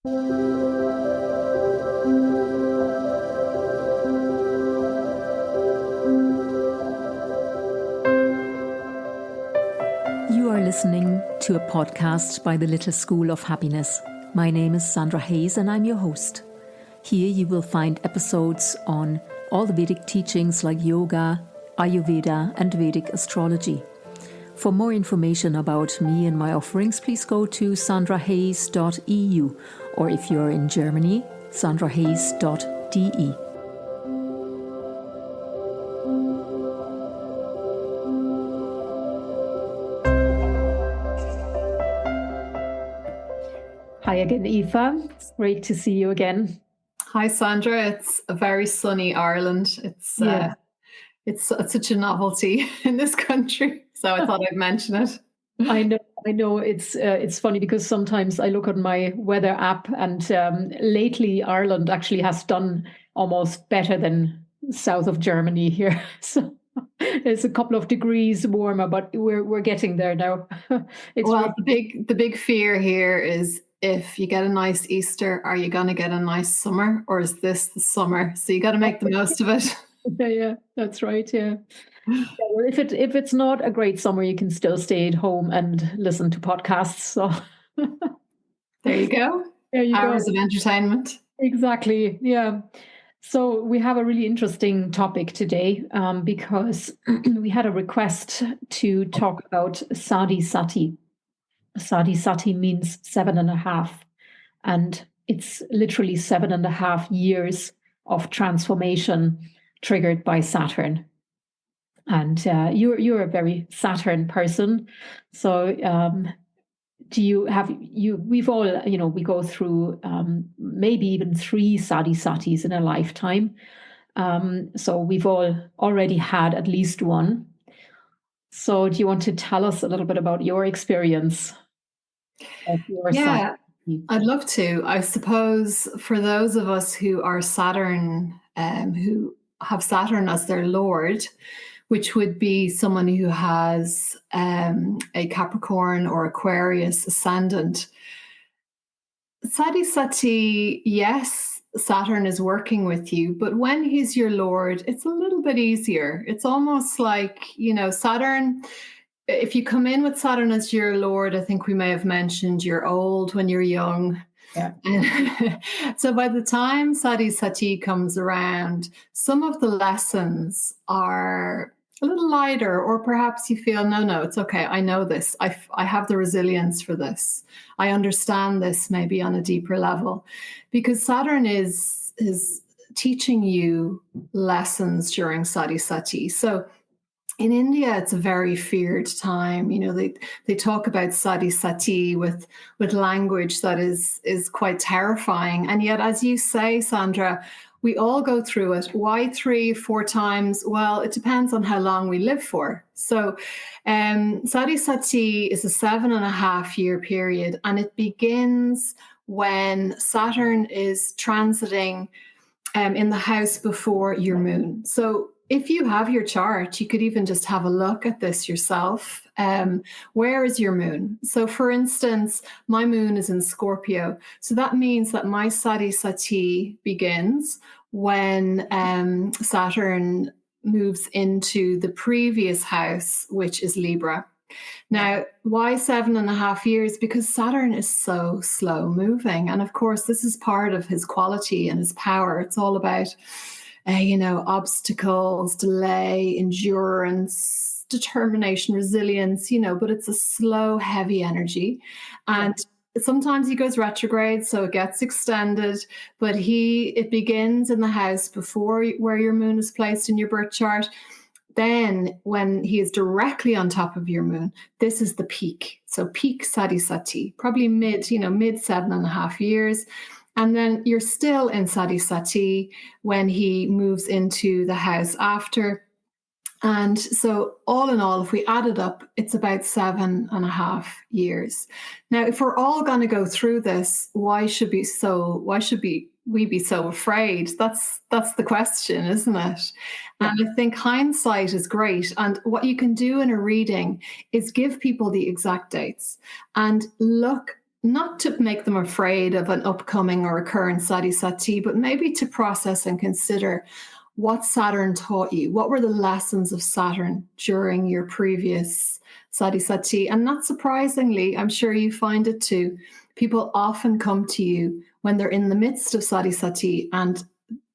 You are listening to a podcast by the Little School of Happiness. My name is Sandra and I'm your host. Here you will find episodes on all the Vedic teachings like yoga, Ayurveda and Vedic Astrology. For more information about me and my offerings, please go to sandrahayes.eu, or if you're in Germany, sandrahayes.de. Hi again, Aoife. It's great to see you again. Hi, Sandra. It's a very sunny Ireland. It's such a novelty in this country, so I thought I'd mention it. I know. It's funny because sometimes I look at my weather app, and lately Ireland actually has done almost better than south of Germany here. So it's a couple of degrees warmer, but we're getting there now. The big fear here is, if you get a nice Easter, are you going to get a nice summer, or is this the summer? So you got to make the most of it. Yeah, that's right. Yeah. Well, if it's not a great summer, you can still stay at home and listen to podcasts. So there you go. Hours of entertainment. Exactly. Yeah. So we have a really interesting topic today because we had a request to talk about Sade Sati. Sade Sati means 7.5, and it's literally 7.5 years of transformation triggered by Saturn. And you're a very Saturn person, so we've all, we go through maybe even 3 Sade Satis in a lifetime. So we've all already had at least one. So do you want to tell us a little bit about your experience of your Sati? I'd love to. I suppose for those of us who are Saturn, who have Saturn as their Lord, which would be someone who has a Capricorn or Aquarius ascendant. Sade Sati, yes, Saturn is working with you, but when he's your Lord, it's a little bit easier. It's almost like, Saturn, if you come in with Saturn as your Lord, I think we may have mentioned you're old when you're young. Yeah. So by the time Sade Sati comes around, some of the lessons are a little lighter, or perhaps you feel, no, it's okay. I know this. I have the resilience for this. I understand this maybe on a deeper level, because Saturn is teaching you lessons during Sade Sati. So in India, it's a very feared time. They talk about Sade Sati with language that is quite terrifying. And yet, as you say, Sandra, we all go through it. Why 3, 4 times? Well, it depends on how long we live for. So Sade Sati is a 7.5 year period, and it begins when Saturn is transiting in the house before your moon. So if you have your chart, you could even just have a look at this yourself. Where is your moon? So for instance, my moon is in Scorpio. So that means that my Sade Sati begins when Saturn moves into the previous house, which is Libra. Now, why 7.5 years? Because Saturn is so slow moving. And of course, this is part of his quality and his power. It's all about obstacles, delay, endurance, determination, resilience, but it's a slow, heavy energy. And sometimes he goes retrograde, so it gets extended, but it begins in the house before where your moon is placed in your birth chart. Then when he is directly on top of your moon, this is the peak. So peak Sade Sati, probably mid 7.5 years. And then you're still in Sade Sati when he moves into the house after. And so all in all, if we add it up, it's about 7.5 years. Now, if we're all going to go through this, why should we be so afraid? That's the question, isn't it? Yeah. And I think hindsight is great. And what you can do in a reading is give people the exact dates and look not to make them afraid of an upcoming or a current Sade Sati, but maybe to process and consider what Saturn taught you. What were the lessons of Saturn during your previous Sade Sati? And not surprisingly, I'm sure you find it too, people often come to you when they're in the midst of Sade Sati and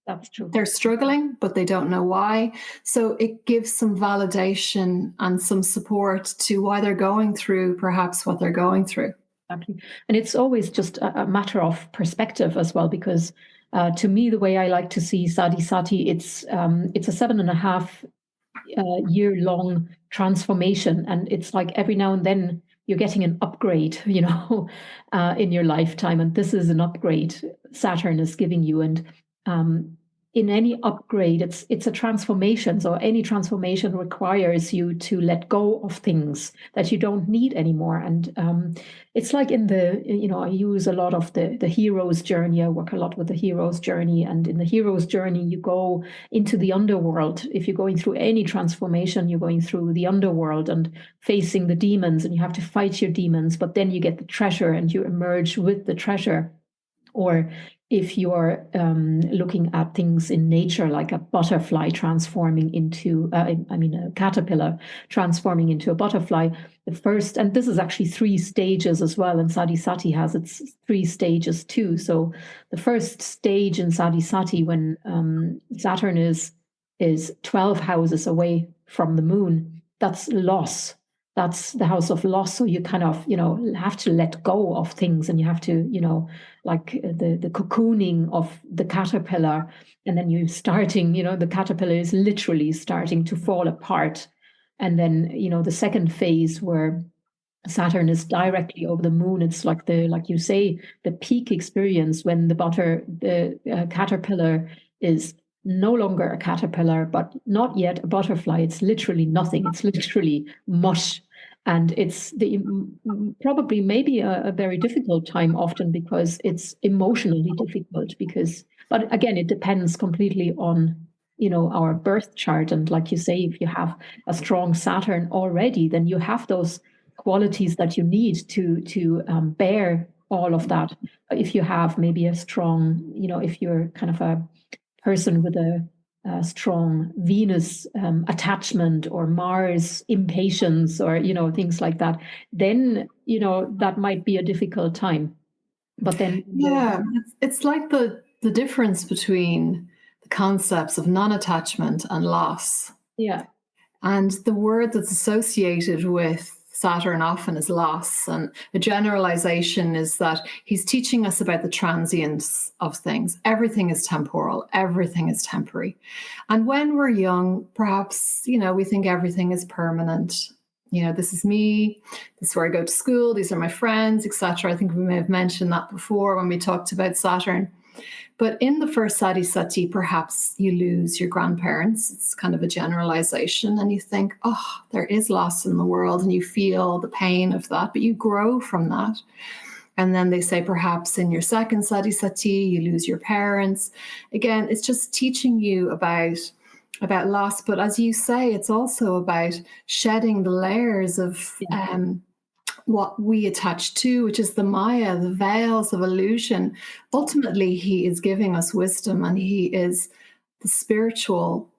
That's true. they're struggling, but they don't know why. So it gives some validation and some support to why they're going through perhaps what they're going through. Exactly. And it's always just a matter of perspective as well, because to me, the way I like to see Sade Sati, it's a 7.5 year long transformation. And it's like every now and then you're getting an upgrade, in your lifetime. And this is an upgrade Saturn is giving you. And in any upgrade, it's a transformation. So any transformation requires you to let go of things that you don't need anymore. And it's like in I use a lot of the hero's journey. I work a lot with the hero's journey. And in the hero's journey, you go into the underworld. If you're going through any transformation, you're going through the underworld and facing the demons, and you have to fight your demons. But then you get the treasure and you emerge with the treasure. Or if you're looking at things in nature, like a butterfly transforming into, a caterpillar transforming into a butterfly, the first, and this is actually 3 stages as well, and Sade Sati has its 3 stages too. So the first stage in Sade Sati, when Saturn is 12 houses away from the moon, that's loss. That's the house of loss. So you kind of, have to let go of things, and you have to, like the cocooning of the caterpillar. And then you're starting, the caterpillar is literally starting to fall apart. And then, the second phase where Saturn is directly over the moon, it's like like you say, the peak experience when the caterpillar is no longer a caterpillar, but not yet a butterfly. It's literally nothing. It's literally mush. And it's probably maybe a very difficult time often, because it's emotionally difficult, but again, it depends completely on, our birth chart. And like you say, if you have a strong Saturn already, then you have those qualities that you need to bear all of that. If you have maybe a strong, if you're kind of a person with a strong Venus attachment, or Mars impatience, or things like that, then that might be a difficult time. But then it's like the difference between the concepts of non-attachment and loss. Yeah. And the word that's associated with Saturn often is loss. And a generalization is that he's teaching us about the transience of things. Everything is temporal, everything is temporary. And when we're young, perhaps, we think everything is permanent. This is me, this is where I go to school, these are my friends, etc. I think we may have mentioned that before when we talked about Saturn. But in the first Sade Sati, perhaps you lose your grandparents. It's kind of a generalization. And you think, there is loss in the world, and you feel the pain of that, but you grow from that. And then they say perhaps in your second Sade Sati, you lose your parents. Again, it's just teaching you about loss. But as you say, it's also about shedding the layers of what we attach to, which is the Maya, the veils of illusion. Ultimately, he is giving us wisdom, and he is the spiritual,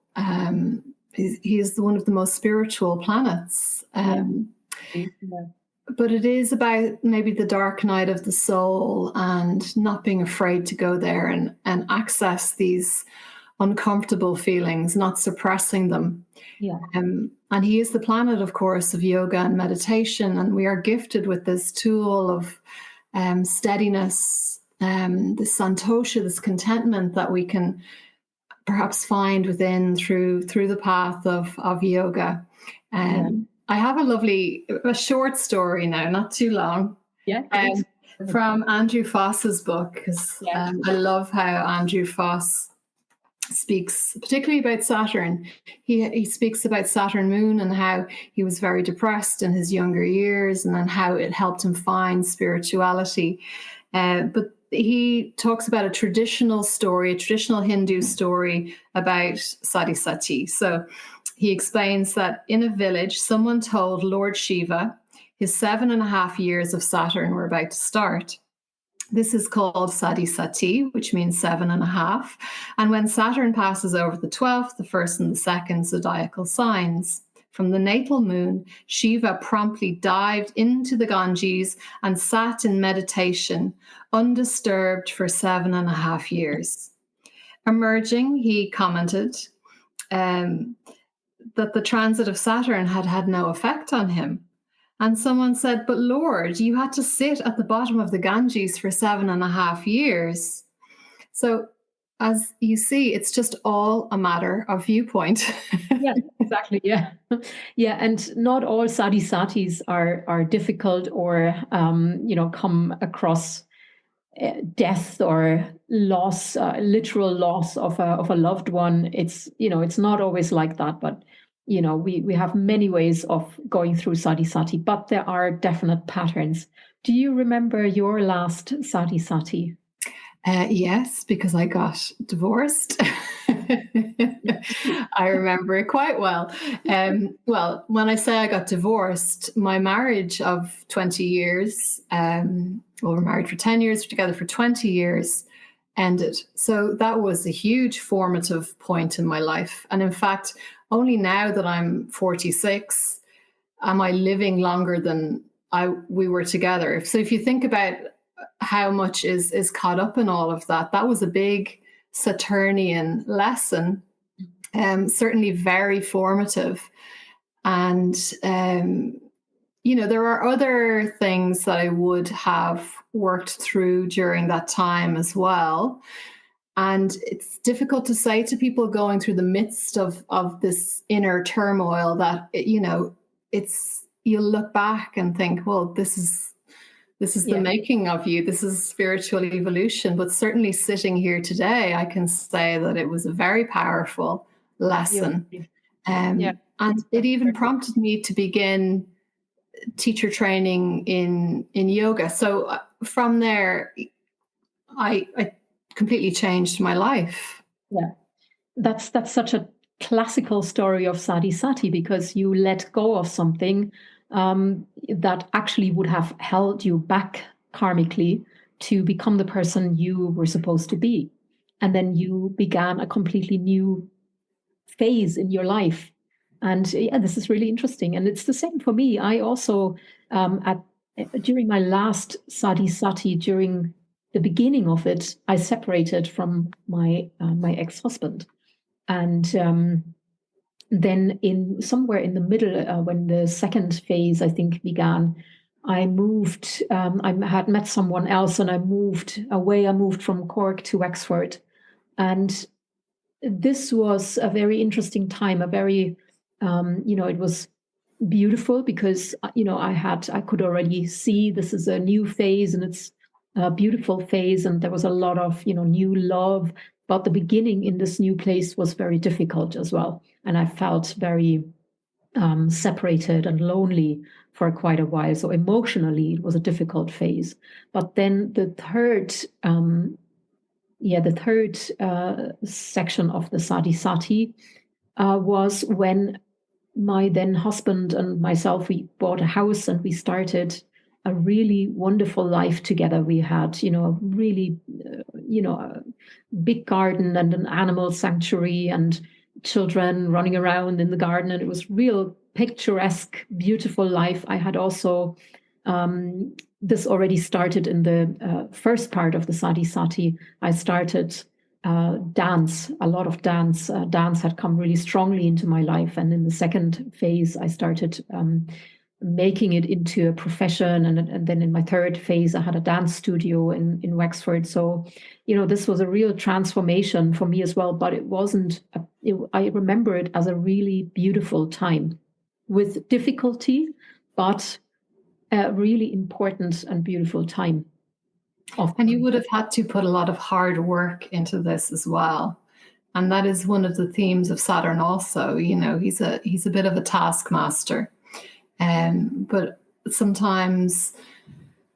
he is one of the most spiritual planets. But it is about maybe the dark night of the soul, and not being afraid to go there and access these uncomfortable feelings, not suppressing them. Yeah. And he is the planet, of course, of yoga and meditation. And we are gifted with this tool of steadiness, this santosha, this contentment that we can perhaps find within through the path of yoga. I have a short story now, not too long. Yeah. From Andrew Foss's book, because I love how Andrew Foss speaks particularly about Saturn. He speaks about Saturn moon, and how he was very depressed in his younger years, and then how it helped him find spirituality. But he talks about a traditional Hindu story about Sade Sati. So he explains that in a village, someone told Lord Shiva his 7.5 years of Saturn were about to start. This is called Sade Sati, which means 7.5. And when Saturn passes over the 12th, the 1st, and the 2nd zodiacal signs, from the natal moon, Shiva promptly dived into the Ganges and sat in meditation, undisturbed for 7.5 years. Emerging, he commented that the transit of Saturn had had no effect on him. And someone said, "But Lord, you had to sit at the bottom of the Ganges for 7.5 years." So as you see, it's just all a matter of viewpoint. Yeah, exactly. Yeah. Yeah. And not all Sade Satis are difficult or, come across death or loss, literal loss of a loved one. It's not always like that, but we have many ways of going through Sade Sati, but there are definite patterns. Do you remember your last Sade Sati? Yes, because I got divorced. I remember it quite well. Well, when I say I got divorced, my marriage of 20 years, we're married for 10 years, we're together for 20 years, ended. So that was a huge formative point in my life. And in fact, only now that I'm 46, am I living longer than we were together. So if you think about how much is caught up in all of that, that was a big Saturnian lesson, certainly very formative. And, there are other things that I would have worked through during that time as well. And it's difficult to say to people going through the midst of this inner turmoil that, you'll look back and think, well, this is the making of you. This is spiritual evolution. But certainly sitting here today, I can say that it was a very powerful lesson. And it even prompted me to begin teacher training in yoga. So from there, I completely changed my life. Yeah, that's such a classical story of Sade Sati, because you let go of something that actually would have held you back karmically to become the person you were supposed to be. And then you began a completely new phase in your life. And this is really interesting. And it's the same for me. I also, during my last Sade Sati, during the beginning of it, I separated from my ex-husband. And then somewhere in the middle, when the second phase, I think, began, I moved. I had met someone else, and I moved away. I moved from Cork to Wexford, and this was a very interesting time. A very, it was beautiful because I could already see this is a new phase, and it's a beautiful phase, and there was a lot of new love. But the beginning in this new place was very difficult as well. And I felt very separated and lonely for quite a while. So emotionally, it was a difficult phase. But then the third section of the Sade Sati was when my then husband and myself, we bought a house and we started a really wonderful life together. We had, a really, a big garden and an animal sanctuary and children running around in the garden. And it was real picturesque, beautiful life. I had also, this already started in the first part of the Sade Sati. I started dance, a lot of dance. Dance had come really strongly into my life. And in the second phase, I started making it into a profession. And then in my third phase, I had a dance studio in Wexford. So, this was a real transformation for me as well. But it wasn't, I remember it as a really beautiful time with difficulty, but a really important and beautiful time. And you would have had to put a lot of hard work into this as well. And that is one of the themes of Saturn also. He's a bit of a taskmaster. But sometimes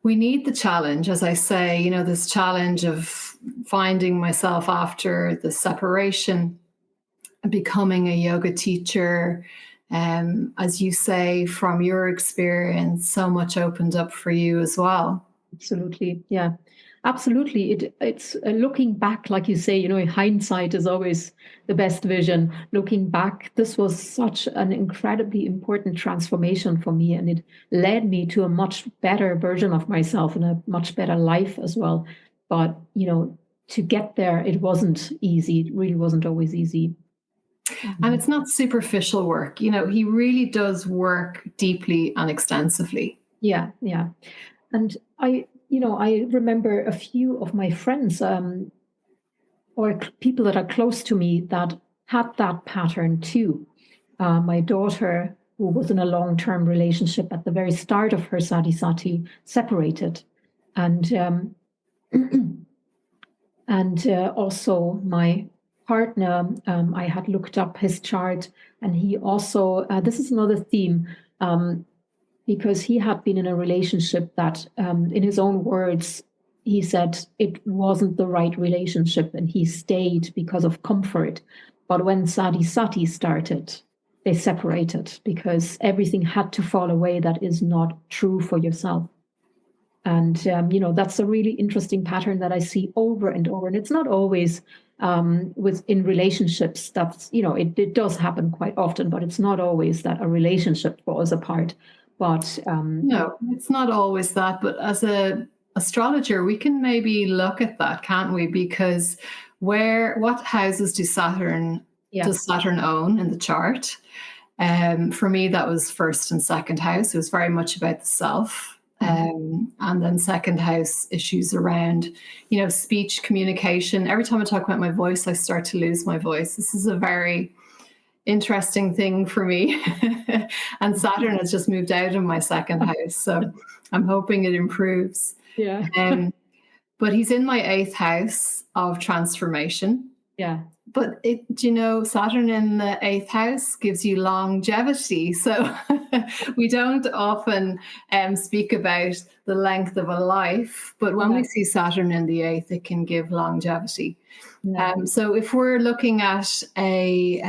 we need the challenge, as I say, this challenge of finding myself after the separation, becoming a yoga teacher, as you say, from your experience, so much opened up for you as well. Absolutely. Yeah, absolutely. It's looking back, like you say, hindsight is always the best vision. Looking back, this was such an incredibly important transformation for me, and it led me to a much better version of myself and a much better life as well. But, to get there, it wasn't easy. It really wasn't always easy. And it's not superficial work. He really does work deeply and extensively. Yeah, yeah. And I remember a few of my friends or people that are close to me that had that pattern too. My daughter, who was in a long-term relationship at the very start of her Sade Sati, separated. And also my partner, I had looked up his chart, and he also, this is another theme, because he had been in a relationship that, in his own words, he said it wasn't the right relationship and he stayed because of comfort. But when Sade Sati started, they separated because everything had to fall away that is not true for yourself. And, that's a really interesting pattern that I see over and over. And it's not always in relationships. That's, it does happen quite often, but it's not always that a relationship falls apart. But no, it's not always that. But as a astrologer, we can maybe look at that, can't we? Because what houses does Saturn own in the chart? For me, that was first and second house. It was very much about the self. And then second house issues around, speech, communication. Every time I talk about my voice, I start to lose my voice. This is a very interesting thing for me. And Saturn has just moved out of my second house. So I'm hoping it improves. Yeah. But he's in my 8th house of transformation. Yeah. But Saturn in the 8th house gives you longevity. So we don't often speak about the length of a life, but when we see Saturn in the 8th, it can give longevity. Yeah. So if we're looking at a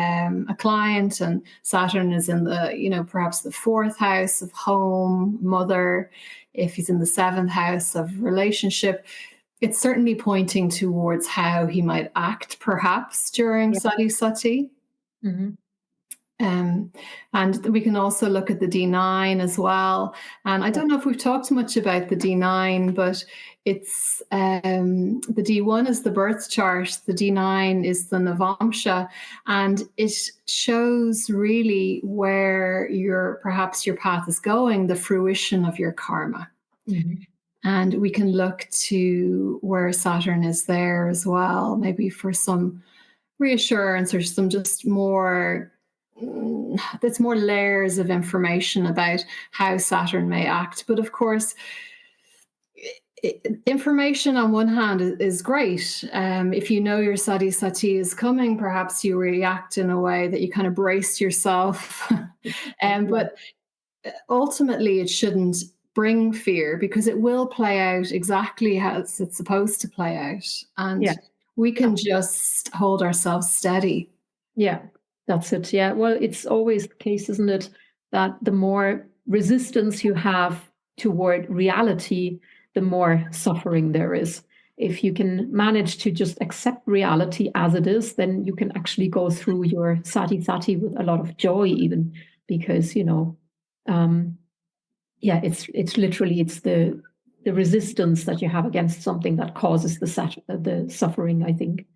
client and Saturn is in the, perhaps the 4th house of home, mother, if he's in the 7th house of relationship, it's certainly pointing towards how he might act, perhaps, during Sade Sati. Mm-hmm. And we can also look at the D9 as well. And I don't know if we've talked much about the D9, but it's the D1 is the birth chart, the D9 is the Navamsha, and it shows really where perhaps your path is going, the fruition of your karma. Mm-hmm. And we can look to where Saturn is there as well, maybe for some reassurance or some just more, there's more layers of information about how Saturn may act. But of course, information on one hand is great. If you know your Sade Sati is coming, perhaps you react in a way that you kind of brace yourself. But ultimately, it shouldn't bring fear, because it will play out exactly as it's supposed to play out. And we can just hold ourselves steady. Yeah, that's it. Yeah. Well, it's always the case, isn't it, that the more resistance you have toward reality, the more suffering there is. If you can manage to just accept reality as it is, then you can actually go through your Sade Sati with a lot of joy, even because, it's literally the resistance that you have against something that causes the suffering, I think.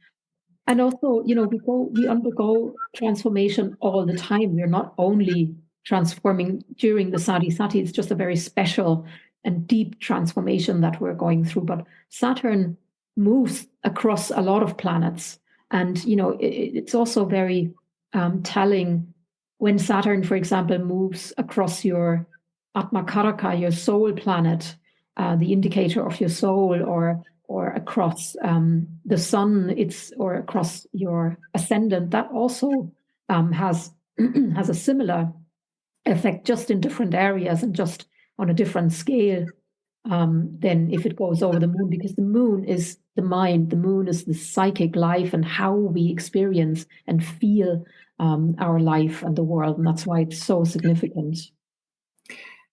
And also, we undergo transformation all the time. We're not only transforming during the Sade Sati, it's just a very special and deep transformation that we're going through. But Saturn moves across a lot of planets. And, it's also very telling when Saturn, for example, moves across your Atma Karaka, your soul planet, the indicator of your soul, or across the sun, or across your ascendant, that also has has a similar effect, just in different areas and just on a different scale than if it goes over the moon, because the moon is the mind, the moon is the psychic life and how we experience and feel our life and the world. And that's why it's so significant.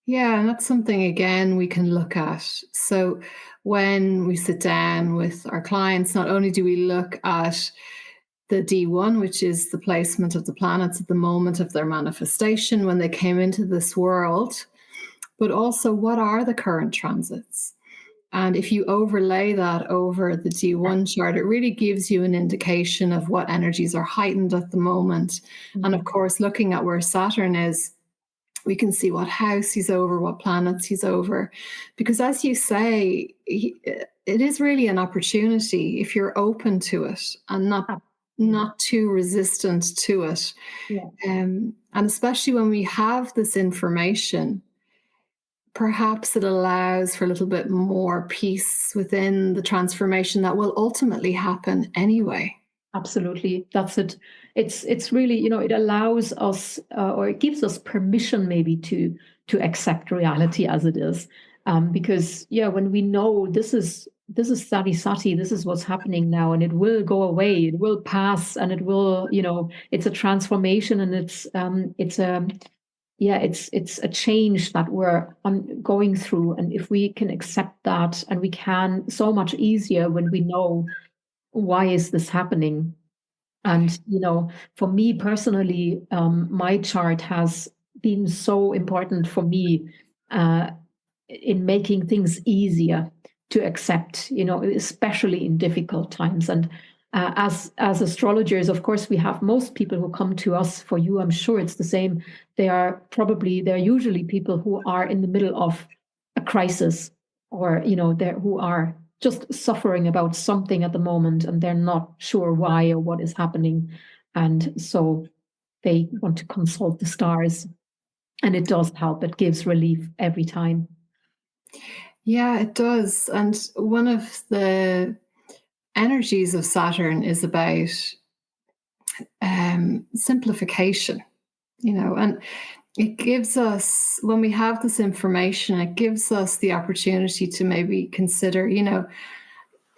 Yeah, and that's something, again, we can look at. So when we sit down with our clients, not only do we look at the D1, which is the placement of the planets at the moment of their manifestation when they came into this world, but also what are the current transits. And if you overlay that over the D1 chart, it really gives you an indication of what energies are heightened at the moment. Mm-hmm. And of course, looking at where Saturn is, we can see what house he's over, what planets he's over. Because as you say, it is really an opportunity if you're open to it and not too resistant to it. Yeah. And especially when we have this information, perhaps it allows for a little bit more peace within the transformation that will ultimately happen anyway. Absolutely. That's it. It's really, it allows us or it gives us permission maybe to accept reality as it is. Because when we know this is Sade Sati, this is what's happening now, and it will go away, it will pass, and it will, it's a transformation, and it's a change that we're going through. And if we can accept that, and we can, so much easier when we know why is this happening. And for me personally, my chart has been so important for me in making things easier to accept, especially in difficult times. And as astrologers, of course, we have most people who come to us. For you, I'm sure it's the same. They're usually people who are in the middle of a crisis, or who are just suffering about something at the moment, and they're not sure why or what is happening. And so they want to consult the stars, and it does help. It gives relief every time. Yeah, it does. And one of the energies of Saturn is about simplification, and it gives us, when we have this information, it gives us the opportunity to maybe consider,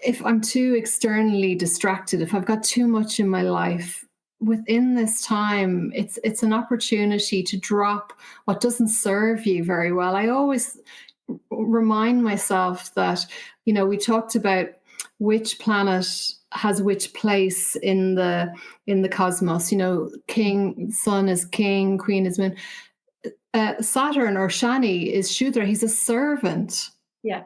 if I'm too externally distracted, if I've got too much in my life, within this time, it's an opportunity to drop what doesn't serve you very well. I always remind myself that, we talked about which planet has which place in the cosmos. King, sun is king, queen is moon. Saturn, or Shani, is Shudra. He's a servant. Yeah.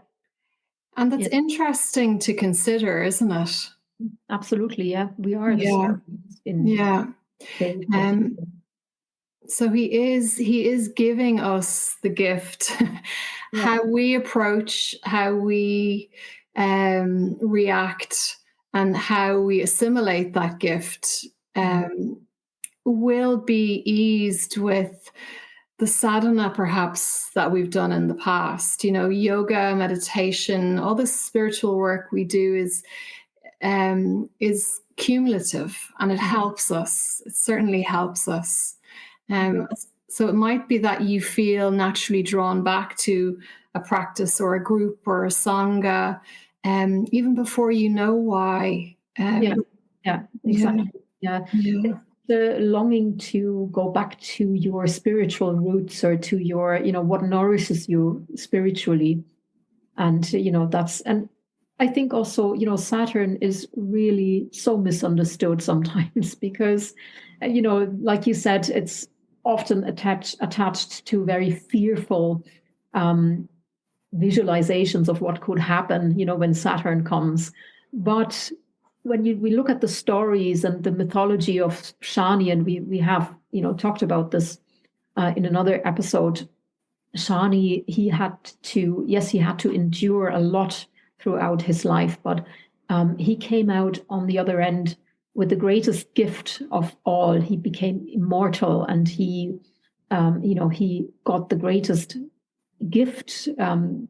And that's interesting to consider, isn't it? Absolutely, yeah. We are the servants in so he is giving us the gift. How we approach, how we react, and how we assimilate that gift will be eased with the sadhana, perhaps, that we've done in the past. Yoga, meditation, all this spiritual work we do is cumulative, and it helps us. It certainly helps us. So it might be that you feel naturally drawn back to a practice or a group or a sangha, even before you know why. Exactly. Yeah. The longing to go back to your spiritual roots, or to your, what nourishes you spiritually. And, and I think also, Saturn is really so misunderstood sometimes because, like you said, it's often attached to very fearful visualizations of what could happen, when Saturn comes. But when we look at the stories and the mythology of Shani, and we have, talked about this in another episode, Shani, he had to endure a lot throughout his life, but he came out on the other end with the greatest gift of all. He became immortal, and he got the greatest gift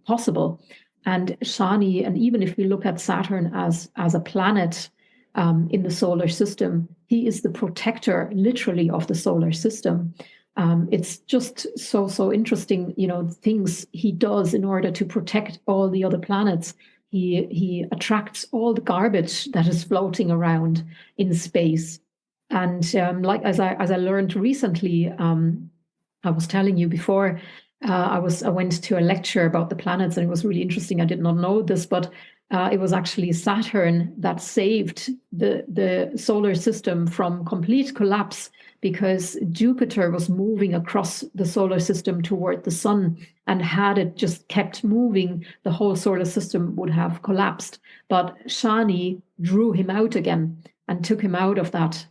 possible. And Shani, and even if we look at Saturn as a planet in the solar system, he is the protector, literally, of the solar system. It's just so interesting, things he does in order to protect all the other planets. He attracts all the garbage that is floating around in space. And like as I learned recently, I was telling you before, I went to a lecture about the planets, and it was really interesting. I did not know this, but it was actually Saturn that saved the solar system from complete collapse, because Jupiter was moving across the solar system toward the sun, and had it just kept moving, the whole solar system would have collapsed. But Shani drew him out again and took him out of that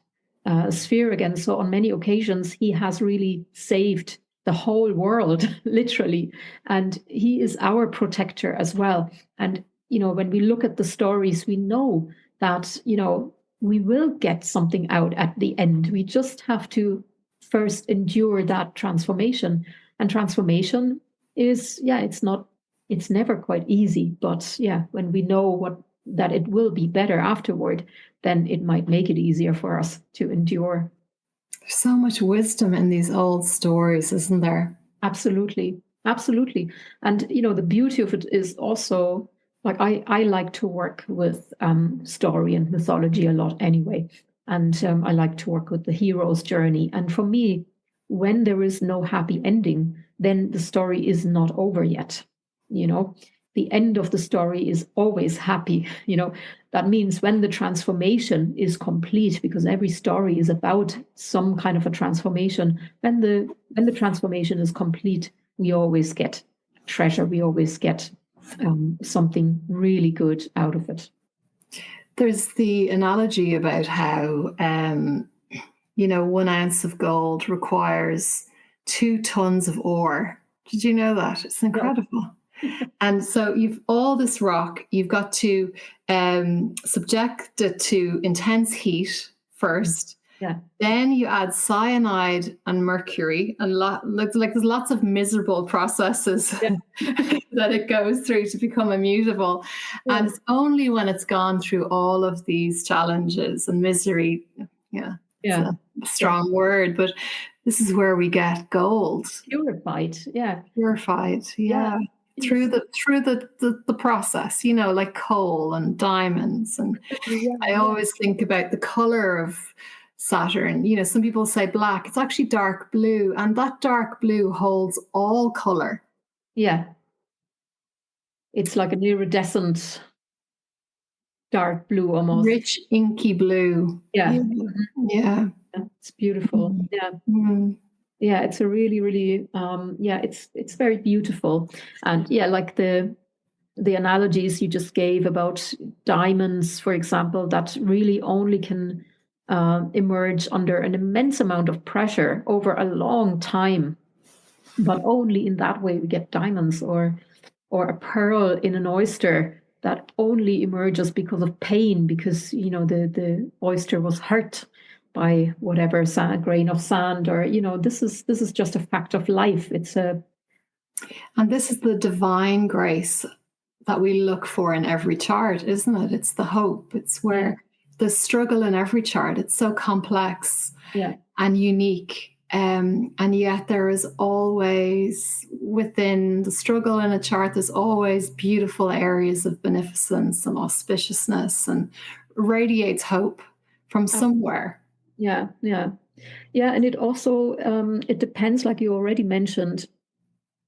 sphere again. So on many occasions, he has really saved the whole world, literally. And he is our protector as well. And, when we look at the stories, we know that, we will get something out at the end. We just have to first endure that transformation. And transformation is, it's never quite easy. But when we know that it will be better afterward, then it might make it easier for us to endure. There's so much wisdom in these old stories, isn't there? Absolutely. Absolutely. And, the beauty of it is also, like, I like to work with story and mythology a lot anyway. And I like to work with the hero's journey. And for me, when there is no happy ending, then the story is not over yet. The end of the story is always happy. That means when the transformation is complete, because every story is about some kind of a transformation, when the transformation is complete, we always get treasure. We always get something really good out of it. There's the analogy about how, 1 ounce of gold requires 2 tons of ore. Did you know that? It's incredible. And so you've all this rock, you've got to subject it to intense heat first. Yeah. Then you add cyanide and mercury, and there's lots of miserable processes that it goes through to become immutable. Yeah. And it's only when it's gone through all of these challenges and misery, it's a strong word, but this is where we get gold. Purified, through the process, like coal and diamonds. And I always think about the color of Saturn. Some people say black. It's actually dark blue, and that dark blue holds all color. Yeah. It's like an iridescent dark blue almost. Rich, inky blue. Yeah. Yeah. It's beautiful. Yeah. Mm-hmm. Yeah, it's a really, really, it's very beautiful. And like the analogies you just gave about diamonds, for example, that really only can emerge under an immense amount of pressure over a long time. But only in that way we get diamonds, or a pearl in an oyster that only emerges because of pain, because, the oyster was hurt by whatever grain of sand, or this is just a fact of life. And this is the divine grace that we look for in every chart, isn't it? It's the hope. It's where the struggle in every chart, it's so complex and unique, and yet there is always, within the struggle in a chart, there's always beautiful areas of beneficence and auspiciousness, and radiates hope from somewhere. Yeah. And it also, it depends, like you already mentioned,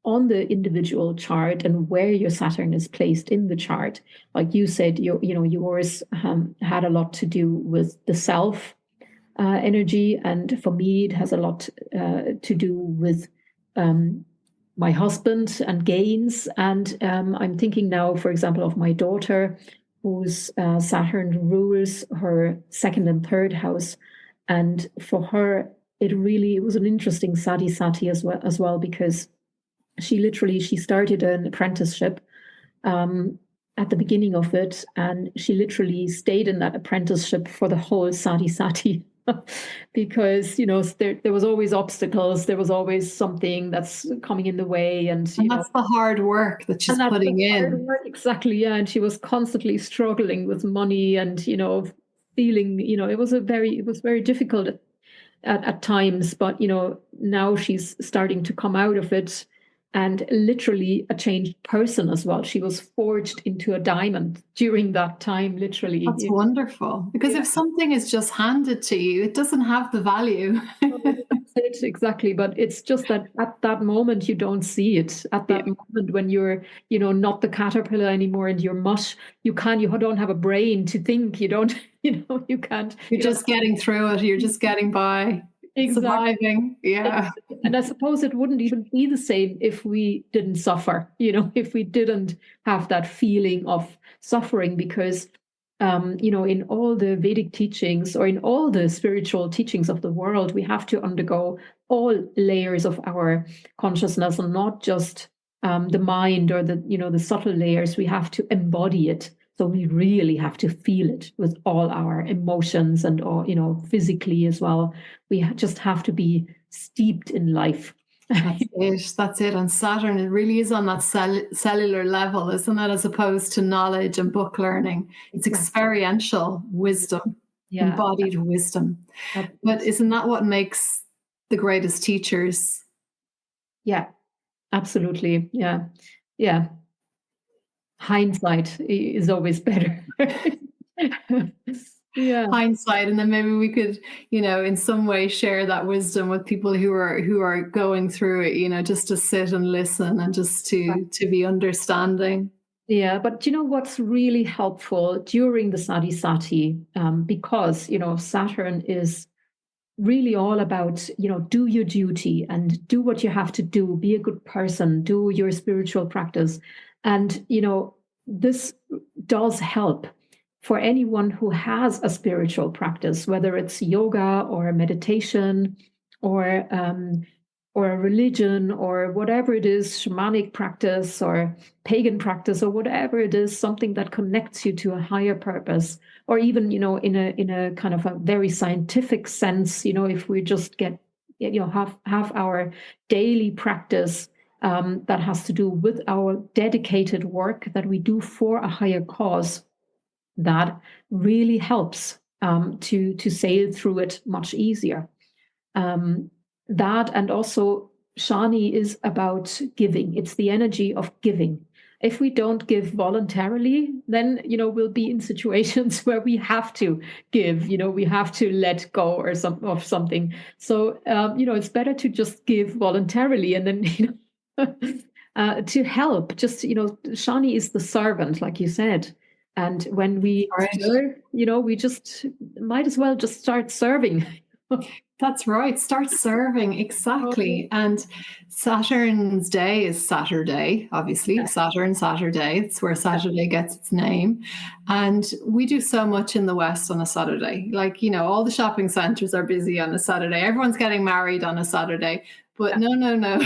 on the individual chart and where your Saturn is placed in the chart. Like you said, yours had a lot to do with the self energy. And for me, it has a lot to do with my husband and gains. And I'm thinking now, for example, of my daughter, whose Saturn rules her second and third house. And for her, it was an interesting Sade Sati as well, because she started an apprenticeship at the beginning of it, and she literally stayed in that apprenticeship for the whole Sade Sati. Because there was always obstacles, there was always something that's coming in the way, and that's the hard work that she's putting in. Exactly, and she was constantly struggling with money, and feeling, it was very difficult at times, but now she's starting to come out of it, and literally a changed person as well. She was forged into a diamond during that time, literally. That's wonderful. Because if something is just handed to you, it doesn't have the value. That's it, exactly. But it's just that at that moment, you don't see it. At that moment, when you're, not the caterpillar anymore and you're mush, you don't have a brain to think. You don't, you can't. You're just getting through it. You're just getting by. Exactly. Surviving. Yeah. And I suppose it wouldn't even be the same if we didn't suffer, if we didn't have that feeling of suffering, because, in all the Vedic teachings or in all the spiritual teachings of the world, we have to undergo all layers of our consciousness, and not just the mind or the subtle layers. We have to embody it. So we really have to feel it with all our emotions and all, physically as well. We just have to be steeped in life. That's it. And Saturn, it really is on that cellular level, isn't it? As opposed to knowledge and book learning. It's experiential wisdom, embodied wisdom. But isn't that what makes the greatest teachers? Yeah, absolutely. Yeah. Yeah. Hindsight is always better. Hindsight, and then maybe we could, in some way share that wisdom with people who are going through it, just to sit and listen and just to be understanding. Yeah, but what's really helpful during the Sade Sati, because Saturn is really all about, do your duty and do what you have to do, be a good person, do your spiritual practice. And, this does help for anyone who has a spiritual practice, whether it's yoga or meditation or a religion or whatever it is, shamanic practice or pagan practice or whatever it is, something that connects you to a higher purpose, or even, in a kind of a very scientific sense, if we just get, have our daily practice that has to do with our dedicated work that we do for a higher cause, that really helps to sail through it much easier. That, and also Shani is about giving. It's the energy of giving. If we don't give voluntarily, then we'll be in situations where we have to give. We have to let go or of something. So it's better to just give voluntarily, and then to help. Just Shani is the servant, like you said. And when we serve, we just might as well just start serving. That's right. Start serving. Exactly. And Saturn's day is Saturday, obviously. Saturn, Saturday. It's where Saturday gets its name. And we do so much in the West on a Saturday. Like, all the shopping centers are busy on a Saturday. Everyone's getting married on a Saturday. But no.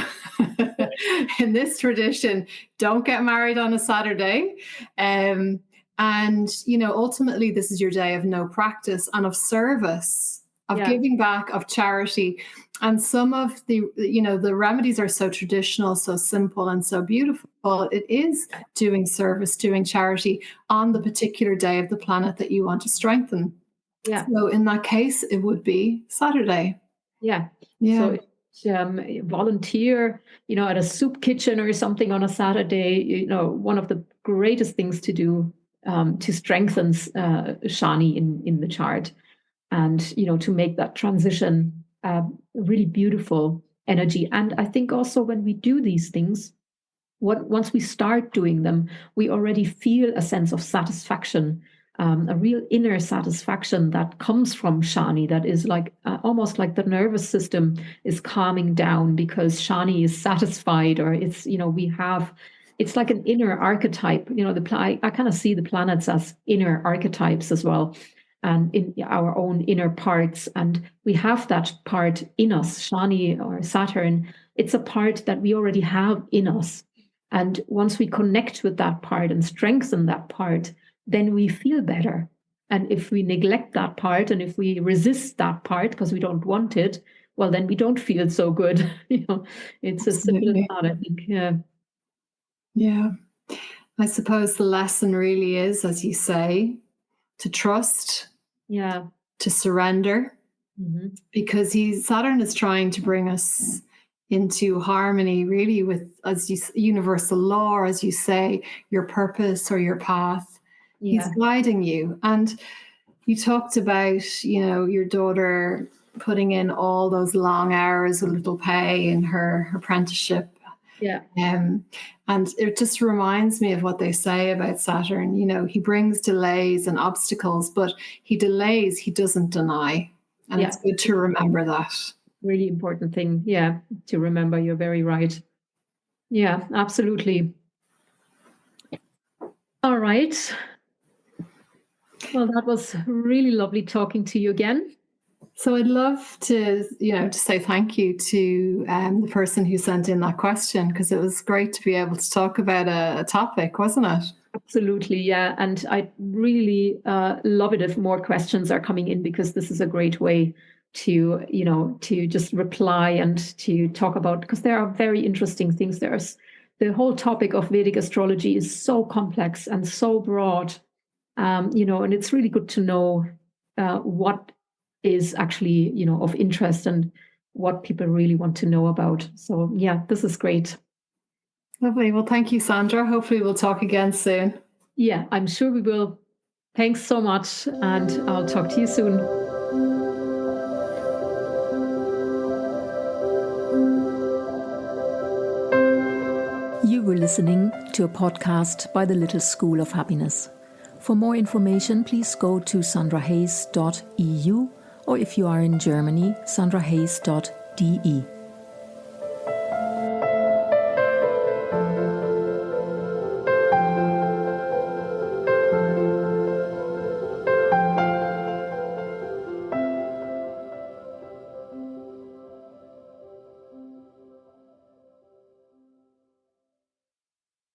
In this tradition, don't get married on a Saturday. And, ultimately, this is your day of no practice and of service, of giving back, of charity. And some of the remedies are so traditional, so simple, and so beautiful. It is doing service, doing charity on the particular day of the planet that you want to strengthen. Yeah. So in that case, it would be Saturday. Yeah. So volunteer, at a soup kitchen or something on a Saturday, one of the greatest things to do to strengthen Shani in the chart. And, to make that transition really beautiful energy. And I think also when we do these things, once we start doing them, we already feel a sense of satisfaction, a real inner satisfaction that comes from Shani, that is like almost like the nervous system is calming down because Shani is satisfied, or it's, it's like an inner archetype. I kind of see the planets as inner archetypes as well, and in our own inner parts. And we have that part in us, Shani or Saturn. It's a part that we already have in us. And once we connect with that part and strengthen that part, then we feel better. And if we neglect that part and if we resist that part because we don't want it, well, then we don't feel so good. It's as simple as that, I think. Yeah. I suppose the lesson really is, as you say, to trust. Yeah. To surrender, because Saturn is trying to bring us into harmony, really, with, as you, universal law, as you say, your purpose or your path. He's guiding you. And you talked about, your daughter putting in all those long hours with little pay in her apprenticeship. Yeah. And it just reminds me of what they say about Saturn. He brings delays and obstacles, but he delays, he doesn't deny. And it's good to remember that. Really important thing. Yeah, to remember. You're very right. Yeah, absolutely. All right. Well, that was really lovely talking to you again. So I'd love to, to say thank you to the person who sent in that question, because it was great to be able to talk about a topic, wasn't it? Absolutely, yeah. And I really love it if more questions are coming in, because this is a great way to, to just reply and to talk about, because there are very interesting things. There's the whole topic of Vedic astrology is so complex and so broad, and it's really good to know what is actually, of interest and what people really want to know about. So yeah, this is great. Lovely. Well, thank you, Sandra. Hopefully we'll talk again soon. Yeah, I'm sure we will. Thanks so much, and I'll talk to you soon. You were listening to a podcast by the Little School of Happiness. For more information, please go to sandrahayes.eu, or if you are in Germany, sandrahayes.de.